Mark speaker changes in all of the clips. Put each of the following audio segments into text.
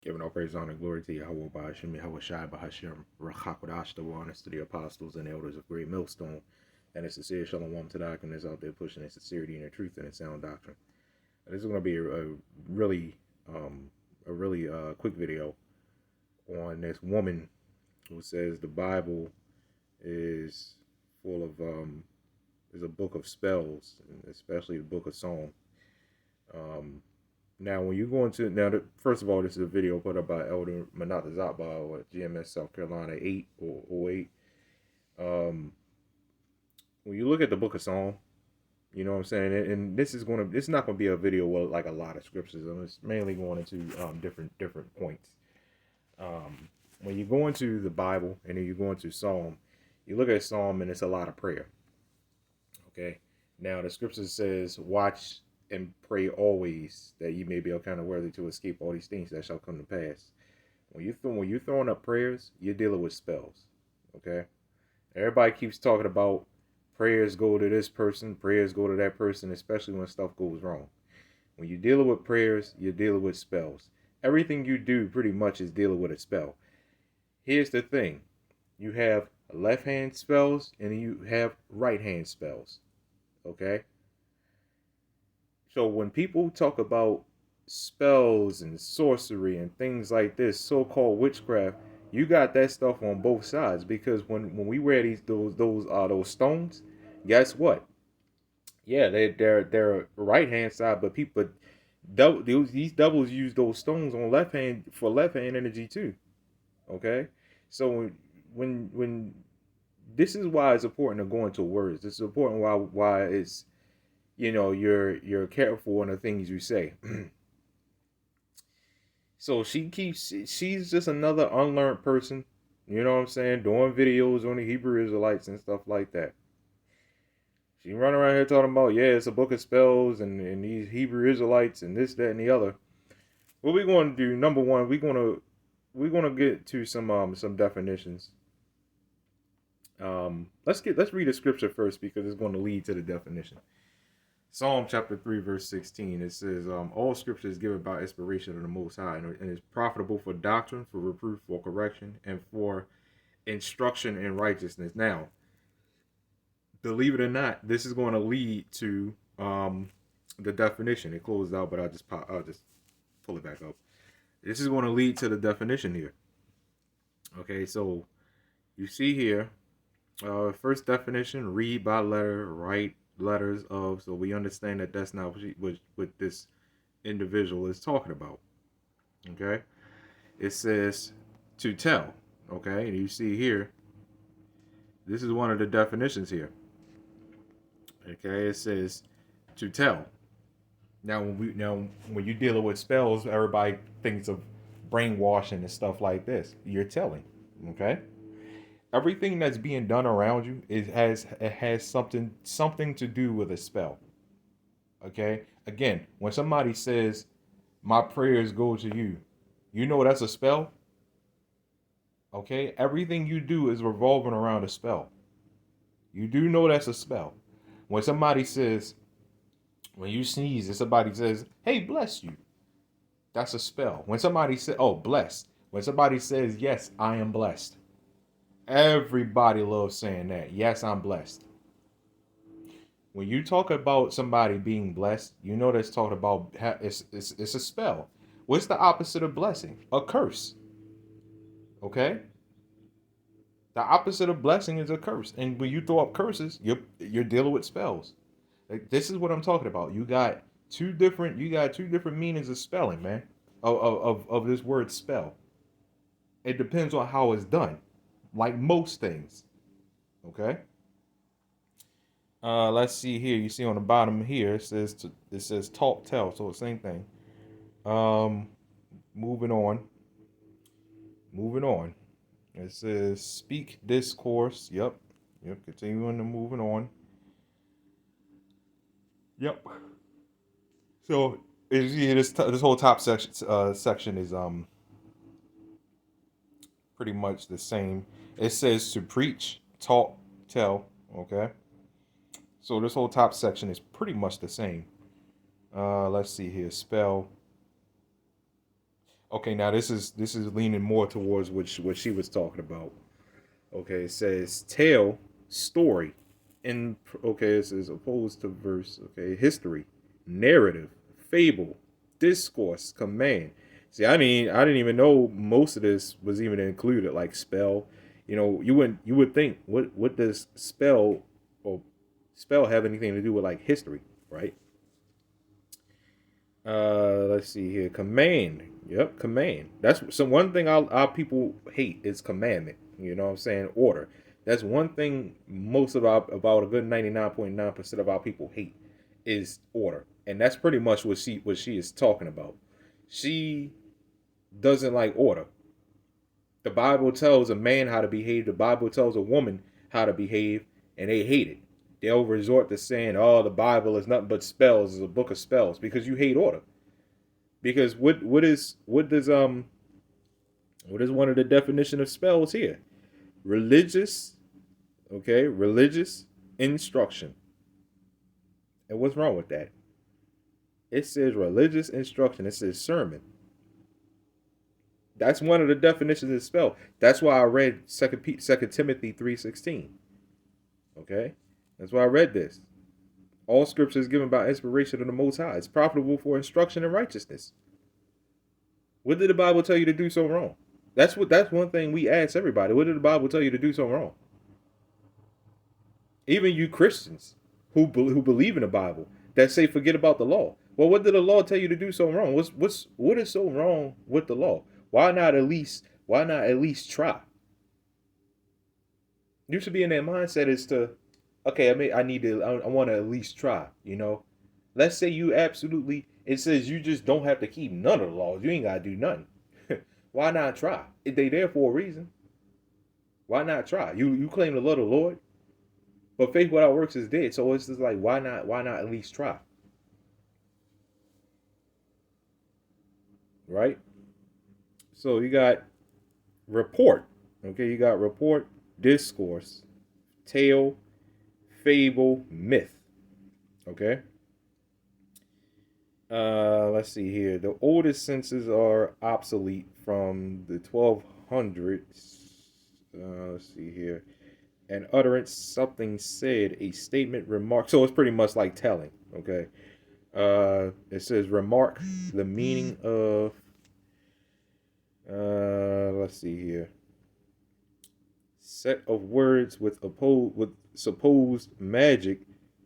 Speaker 1: Giving all praise, honor, and glory to Yahawah, BAHASHAM, YAHAWASHI, BAHASHAM, Rachakodash, the honors to the apostles and elders of Great Millstone, and a sincere shalom to the that's out there pushing in sincerity and in truth and in sound doctrine. This is going to be really, quick video on this woman who says the Bible is full of is a book of spells, especially the book of Psalm. Now, when you go into first of all, this is a video put up by Elder Manata Zatba at GMS South Carolina 8 or 08. When you look at the Book of Psalm, you know what I'm saying, and this is not gonna be a video with like a lot of scriptures. I'm just mainly going into different points. When you go into the Bible and then you go into Psalm, you look at Psalm and it's a lot of prayer. Okay, now the scripture says, "Watch and pray always, that ye may be kind of worthy to escape all these things that shall come to pass." When you're throwing up prayers, you're dealing with spells. Okay, everybody keeps talking about prayers go to this person, prayers go to that person, especially when stuff goes wrong. When you're dealing with prayers, you're dealing with spells. Everything you do pretty much is dealing with a spell. Here's the thing: you have left hand spells and you have right hand spells. Okay, so when people talk about spells and sorcery and things like this, so-called witchcraft, you got that stuff on both sides, because when we wear those stones, guess what? Yeah, they're right hand side, but these devils use those stones on left hand for left hand energy too. Okay, so when this is why it's important to go into words. This is important why it's, you're careful on the things you say. So she's just another unlearned person, you know what I'm saying, doing videos on the Hebrew Israelites and stuff like that. She run around here talking about, yeah, it's a book of spells and these Hebrew Israelites and this, that, and the other. What we're going to do, number one, we're gonna get to some definitions. Let's read the scripture first because it's going to lead to the definition. Psalm chapter 3, verse 16, it says, all scripture is given by inspiration of the Most High and is profitable for doctrine, for reproof, for correction, and for instruction in righteousness. Now, believe it or not, this is going to lead to the definition. It closed out, but I'll just pull it back up. This is going to lead to the definition here. Okay, so you see here, first definition: read by letter, write letters of. So we understand that that's not what this individual is talking about. Okay, it says to tell. Okay, and you see here, this is one of the definitions here. Okay, it says to tell. Now when you're dealing with spells, everybody thinks of brainwashing and stuff like this. You're telling. Okay, everything that's being done around you, it has something to do with a spell. Okay, again, when somebody says my prayers go to you, you know that's a spell. Okay, everything you do is revolving around a spell. You do know that's a spell. When somebody says, when you sneeze and somebody says, hey, bless you, that's a spell. When somebody says, oh, blessed, when somebody says, yes, I am blessed, everybody loves saying that. Yes, I'm blessed. When you talk about somebody being blessed, you know that's talking about it's a spell. What's the opposite of blessing? A curse. Okay? The opposite of blessing is a curse. And when you throw up curses, you're dealing with spells. Like, this is what I'm talking about. You got two different meanings of spelling, man. Of this word spell. It depends on how it's done. Like most things. Okay? Let's see here. You see on the bottom here, it says talk tell, so the same thing. Um, moving on. Moving on. It says speak discourse. Yep. Yep. Continuing and moving on. Yep. So this whole top section is pretty much the same. It says to preach, talk, tell. Okay. So this whole top section is pretty much the same. Let's see here. Spell. Okay, now this is leaning more towards what she was talking about. Okay, it says tale, story, and okay, it says opposed to verse. Okay, history, narrative, fable, discourse, command. See, I didn't even know most of this was even included, like spell. You would think what does or spell have anything to do with like history, right? Let's see here. Command. Yep, command. That's some one thing our people hate is commandment. You know what I'm saying? Order. That's one thing most of our about a good 99.9% of our people hate is order. And that's pretty much what she is talking about. She doesn't like order. The Bible tells a man how to behave, the Bible tells a woman how to behave, and they hate it. They'll resort to saying, "Oh, the Bible is nothing but spells, it's a book of spells," because you hate order. Because what is one of the definition of spells here? Religious, okay, religious instruction. And what's wrong with that? It says religious instruction. It says sermon. That's one of the definitions of spell. That's why I read Second Timothy 3:16. Okay, that's why I read this. All scripture is given by inspiration of the Most High. It's profitable for instruction in righteousness. What did the Bible tell you to do so wrong? That's one thing we ask everybody. What did the Bible tell you to do so wrong? Even you Christians who believe in the Bible that say forget about the law. Well, what did the law tell you to do so wrong? What is so wrong with the law? Why not at least try? You should be in that mindset is to, okay, I want to at least try, you know. Let's say you absolutely, it says you just don't have to keep none of the laws. You ain't got to do nothing. Why not try? If they there for a reason, why not try? You claim to love the Lord, but faith without works is dead. So it's just like, why not at least try? Right? So you got report. Okay, you got report, discourse, tale, fable, myth. Okay. Let's see here. The oldest senses are obsolete from the 1200s. Let's see here. An utterance, something said, a statement, remark. So it's pretty much like telling. Okay. It says remark, the meaning of. Let's see here. Set of words with supposed magic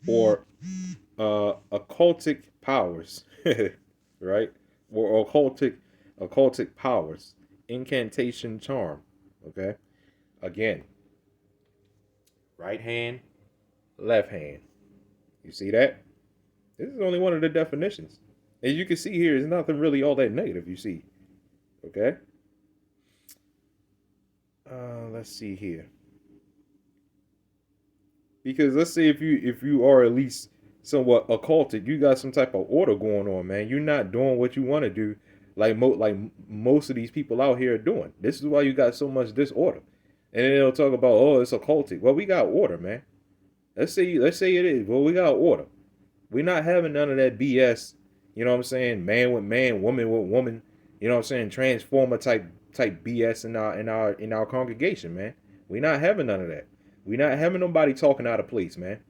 Speaker 1: or occultic powers, right? Or occultic powers, incantation, charm. Okay, again, right hand, left hand. You see that? This is only one of the definitions. As you can see here, there's nothing really all that negative. You see, okay. Let's see here. Because let's say if you are at least somewhat occultic, you got some type of order going on, man. You're not doing what you want to do, like most of these people out here are doing. This is why you got so much disorder. And then they'll talk about, oh, it's occultic. Well, we got order, man. Let's say it is. Well, we got order. We're not having none of that BS. You know what I'm saying? Man with man, woman with woman. You know what I'm saying? Transformer type BS in our congregation, man. We're not having none of that. We're not having nobody talking out of place, man.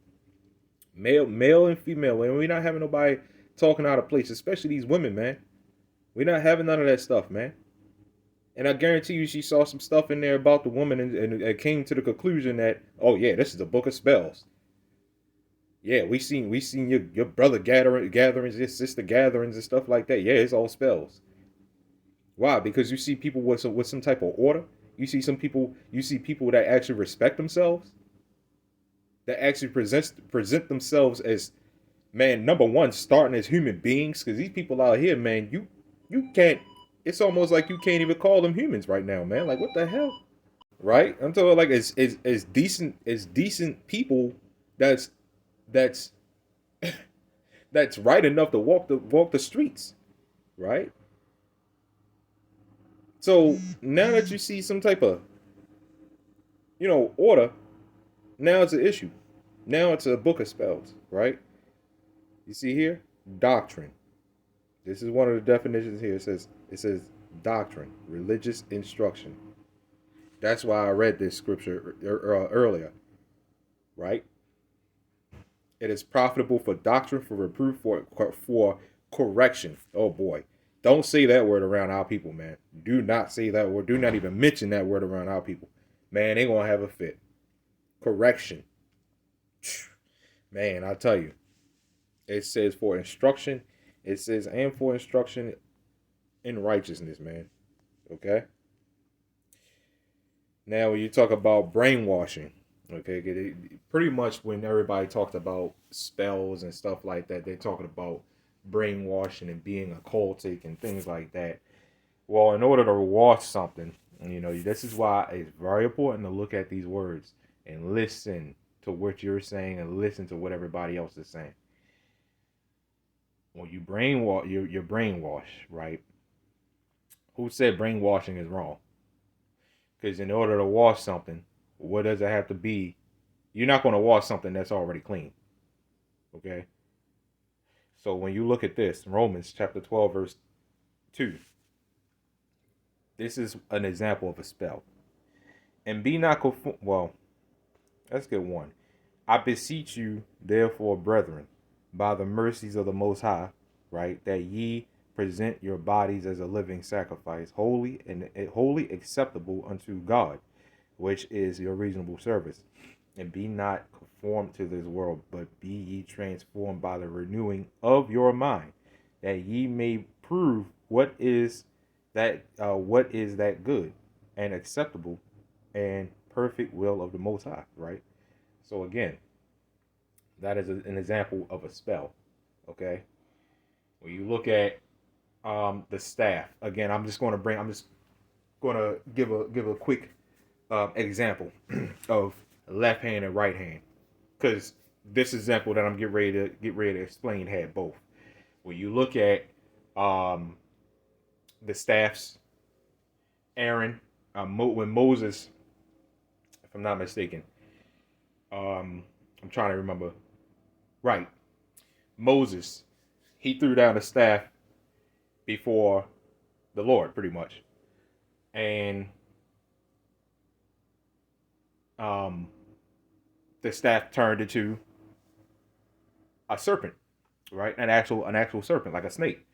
Speaker 1: Male and female, man. We're not having nobody talking out of place, especially these women, man. We're not having none of that stuff, man. And I guarantee you, she saw some stuff in there about the woman and came to the conclusion that, oh yeah, this is a book of spells. Yeah, we seen your brother gatherings, your sister gatherings and stuff like that. Yeah, it's all spells. Why? Because you see people with some type of order. You see people that actually respect themselves, that actually present themselves as, man, number one, starting as human beings. Because these people out here, man, you can't. It's almost like you can't even call them humans right now, man. Like what the hell, right? I'm talking like as decent people. That's that's right enough to walk the streets, right? So now that you see some type of, order, now it's an issue. Now it's a book of spells, right? You see here, doctrine. This is one of the definitions here. It says doctrine, religious instruction. That's why I read this scripture earlier, right? It is profitable for doctrine, for reproof, for correction. Oh boy. Don't say that word around our people, man. Do not say that word. Do not even mention that word around our people. Man, they gonna have a fit. Correction. Man, I tell you. It says for instruction. It says and for instruction in righteousness, man. Okay? Now when you talk about brainwashing, okay, pretty much when everybody talked about spells and stuff like that, they're talking about brainwashing and being occultic and things like that. Well, in order to wash something, this is why it's very important to look at these words and listen to what you're saying and listen to what everybody else is saying. When you brainwash, you're brainwashed, right? Who said brainwashing is wrong? Because in order to wash something, what does it have to be? You're not going to wash something that's already clean. Okay? So when you look at this, Romans chapter 12, verse 2, this is an example of a spell. And be not conformed. Well, let's get one. I beseech you, therefore, brethren, by the mercies of the Most High, right, that ye present your bodies as a living sacrifice, holy and wholly acceptable unto God, which is your reasonable service. And be not conformed to this world, but be ye transformed by the renewing of your mind, that ye may prove what is that good and acceptable and perfect will of the Most High, right? So again, that is an example of a spell. Okay, when you look at the staff, again, I'm just going to give a quick example of left hand and right hand, because this example that I'm getting ready to explain had both. When you look at the staffs, Aaron, when Moses, if I'm not mistaken, I'm trying to remember. Right, Moses, he threw down the staff before the Lord, pretty much, and the staff turned into a serpent, right? An actual serpent, like a snake.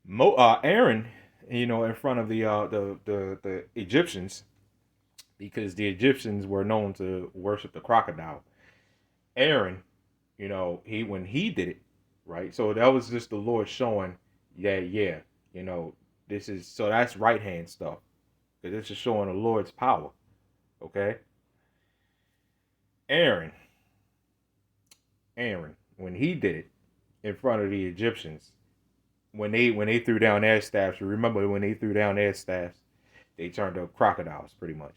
Speaker 1: Aaron, in front of the Egyptians, because the Egyptians were known to worship the crocodile. Aaron, when he did it, right? So that was just the Lord showing, yeah, that's right hand stuff. This is showing the Lord's power. Okay. Aaron, when he did it in front of the Egyptians, when they threw down their staffs, you remember when they threw down their staffs, they turned to crocodiles pretty much.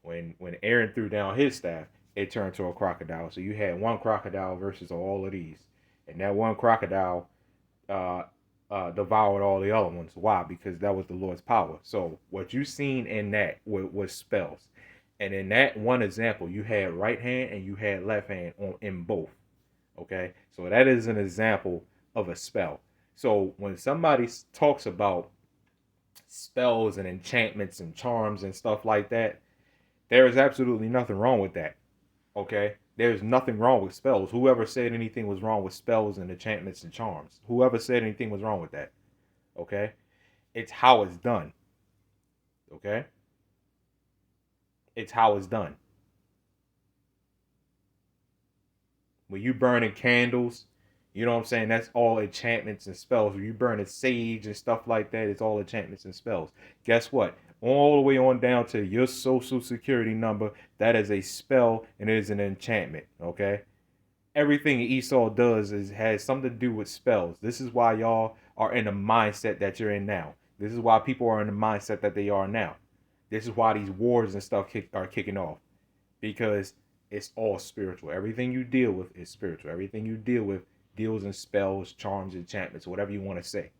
Speaker 1: When Aaron threw down his staff, it turned to a crocodile. So you had one crocodile versus all of these, and that one crocodile devoured all the other ones. Why? Because that was the Lord's power. So what you seen in that was spells, and in that one example, you had right hand and you had left hand in both. Okay, so that is an example of a spell. So when somebody talks about spells and enchantments and charms and stuff like that, there is absolutely nothing wrong with that. Okay? There's nothing wrong with spells. Whoever said anything was wrong with spells and enchantments and charms, whoever said anything was wrong with that. Okay? It's how it's done. Okay? It's how it's done. When you burning candles, you know what I'm saying? That's all enchantments and spells. When you burning sage and stuff like that, it's all enchantments and spells. Guess what? All the way on down to your social security number, that is a spell and it is an enchantment. Okay? Everything Esau does has something to do with spells. This is why y'all are in the mindset that you're in now. This is why people are in the mindset that they are now. This is why these wars and stuff are kicking off. Because it's all spiritual. Everything you deal with is spiritual. Everything you deal with deals in spells, charms, enchantments, whatever you want to say.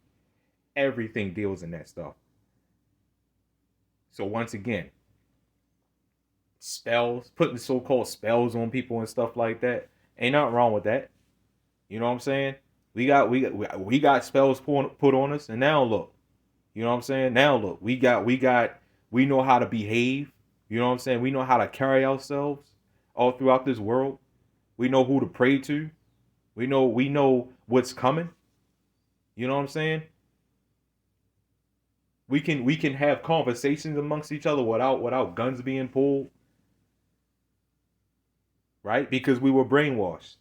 Speaker 1: Everything deals in that stuff. So once again, spells, putting so-called spells on people and stuff like that, ain't nothing wrong with that. You know what I'm saying? We got spells put on us, and now look, You know what I'm saying? Now look, we know how to behave. You know what I'm saying? We know how to carry ourselves all throughout this world. We know who to pray to. We know what's coming. You know what I'm saying? We can have conversations amongst each other without guns being pulled, right? Because we were brainwashed.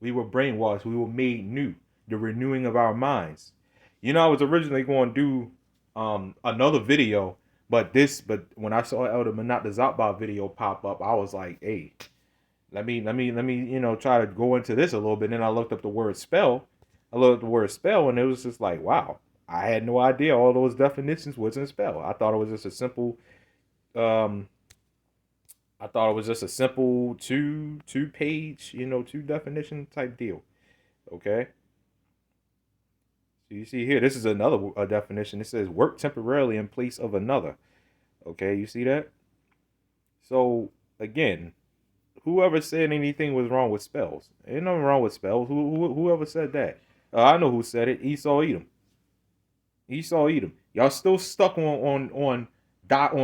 Speaker 1: We were brainwashed. We were made new. The renewing of our minds. You know, I was originally going to do another video, but when I saw Elder Manat the Zappa video pop up, I was like, hey, let me, try to go into this a little bit. And then I looked up the word spell. I looked up the word spell, and it was just like, wow, I had no idea all those definitions was in spell. I thought it was just a simple, um, two page, two definition type deal. Okay. So you see here, this is another definition. It says work temporarily in place of another. Okay, you see that? So again, whoever said anything was wrong with spells, ain't nothing wrong with spells. Whoever said that? I know who said it. Esau Edom. Esau Edom. Y'all still stuck on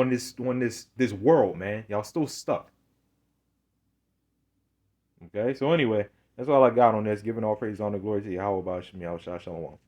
Speaker 1: this world, man. Y'all still stuck. Okay. So anyway, that's all I got on this. Giving all praise, honor, glory to Yahawah, BAHASHAM, YAHAWASHI, Shalom.